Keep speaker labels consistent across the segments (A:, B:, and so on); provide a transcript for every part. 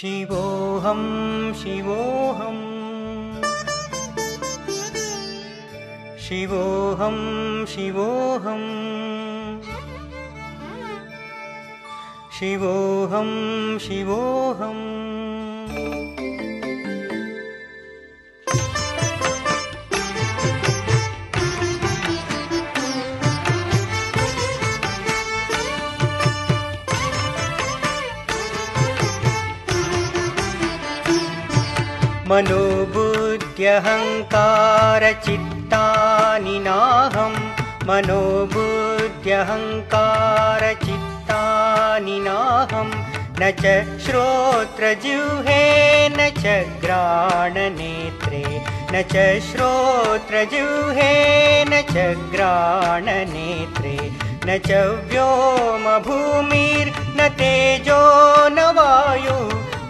A: शिवोऽहं शिवोऽहं शिवोऽहं शिवोऽहं शिवोऽहं शिवोऽहम् मनोबुद्ध्यहङ्कारचित्तानि नाहं मनोबुद्ध्यहङ्कारचित्तानि नाहं न च श्रोत्रजिह्वे न च घ्राणनेत्रे न च श्रोत्रजिह्वे न च घ्राणनेत्रे न च व्योमभूमिर्न तेजो न वायु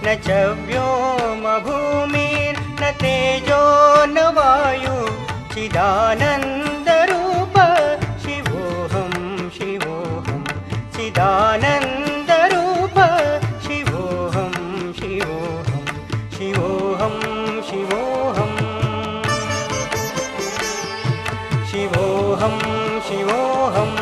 A: न च व्योमभूमिर्न तेजो न वायु चिदानन्दरूप शिवोऽहं शिवोऽहं चिदानन्दरूप शिवोऽहं शिवोऽहं शिवोऽहं शिवोऽहं शिवोऽहं शिवोऽहम्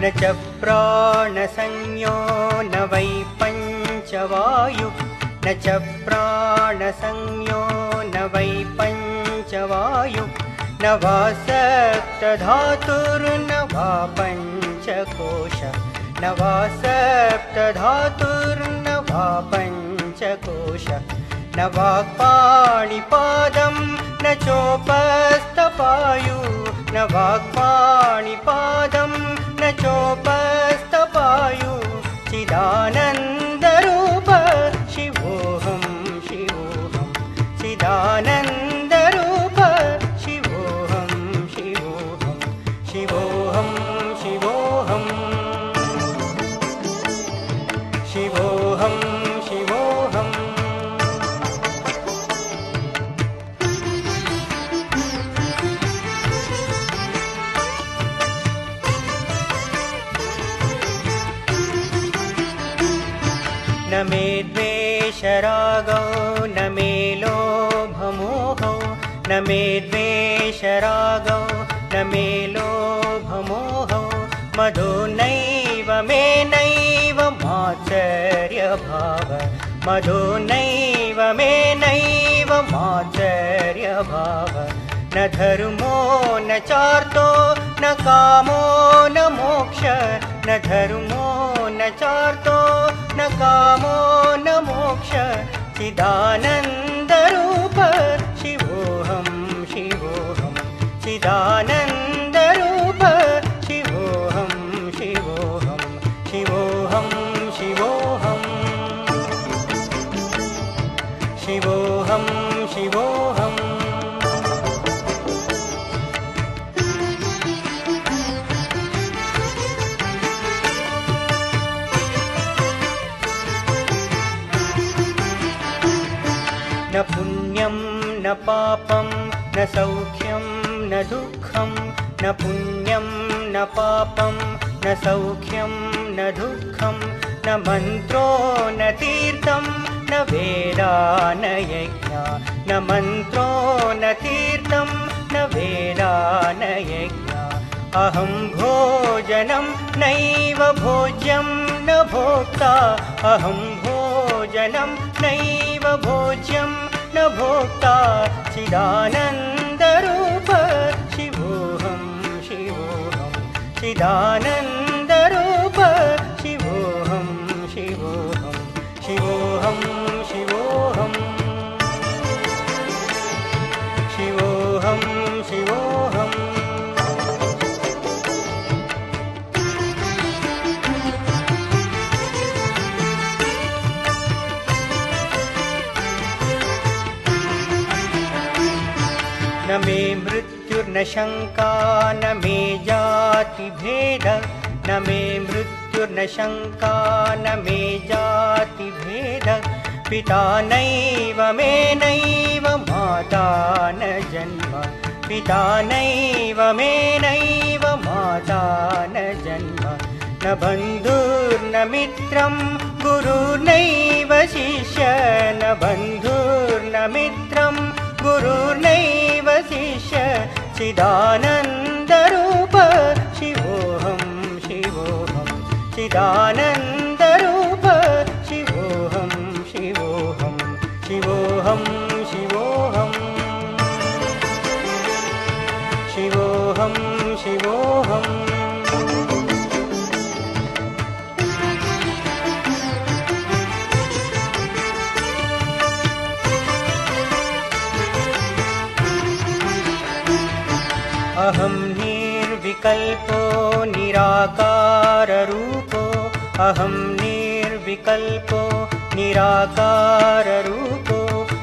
A: न च प्राणसंज्ञो न वै पञ्चवायु न च प्राणसंज्ञो न वै पञ्चवायु न वा सप्तधातुर्न वा पञ्चकोश न वा सप्तधातुर्न वा पञ्चकोश न वाक्पाणिपादं न चोपस्थपायु न वाक्पाणिपादं न चोपस्थपायु चिदानन्दरूप शिवोऽहं शिवोऽहं चिदानन्दरूप शिवोऽहं शिवोऽहं शिवोऽहं शिवोऽहं शिवोऽहं शिवोऽहम् न मे द्वेषरागौ न मे लोभमोहौ न मे द्वेषरागौ न मे लोभमोहौ मदो नैव मे नैव मात्सर्यभाव मदो नैव मे नैव मात्सर्यभाव न धर्मो न चार्तो न कामो न मोक्ष न धर्मो न चार्तो न कामो न मोक्ष चिदानन्दरूप शिवोऽहं शिवोऽहं चिदानन्दरूप शिवोऽहं शिवोऽहं शिवोऽहं शिवोऽहं शिवोऽहं शिवोऽहम् न पुण्यं न पापं न सौख्यं न दुःखं न पुण्यं न पापं न सौख्यं न दुःखं न मन्त्रो न तीर्थं न वेदा न यज्ञा न मन्त्रो न तीर्थं न वेदा न यज्ञा अहं भोजनं नैव भोज्यं न भोक्ता अहं भोजनं नैव भोज्यं न भोक्ता चिदानन्दरूप शिवोऽहं शिवोऽहं चिदानन्दरूप शिवोऽहं शिवोऽहं शिवोऽहं शिवोऽहं शिवोऽहं शिवोऽहम् न मे मृत्युर्न शङ्का न मे जातिभेद न मे मृत्युर्न शङ्का न मे जातिभेद पिता नैव मेनैव माता न जन्म पिता नैव मेनैव माता न जन्म न बन्धुर्न मित्रं गुरुर्नैव शिष्य न बन्धुर्न मित्रं गुरुर्नैव शिष्य चिदानन्दरूप शिवोऽहं शिवोऽहं चिदानन्दरूप शिवोऽहं शिवोऽहं शिवोऽहं शिवोऽहं शिवोऽहं शिवोऽहम् अहं निर्विकल्पो निराकाररूपो अहं निर्विकल्पो निराकाररूपो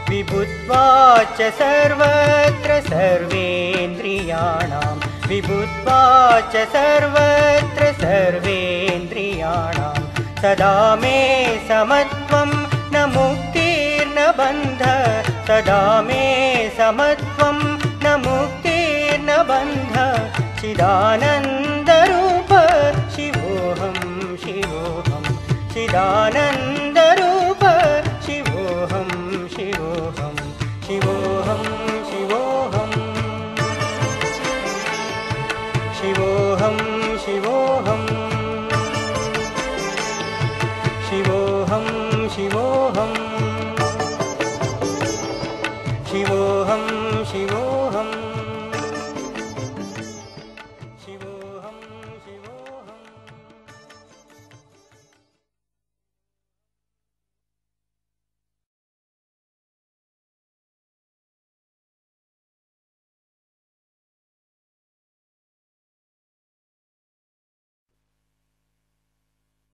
A: विभुत्वाच सर्वत्र सर्वेन्द्रियाणां विभुत्वाच सर्वत्र सर्वेन्द्रियाणां सदा मे समत्वं न मुक्तिर्न बन्धः सदा मे समत्वं न मुक्तिर्न बन्धः चिदानन्दरूप शिवोऽहं शिवोऽहं चिदानन्दरूप शिवोऽहं शिवोऽहं शिवोऽहं शिवोऽहं शिवोऽहं शिवोऽहं शिवोऽहं शिवोऽहं शिवोऽहं शिवोऽहं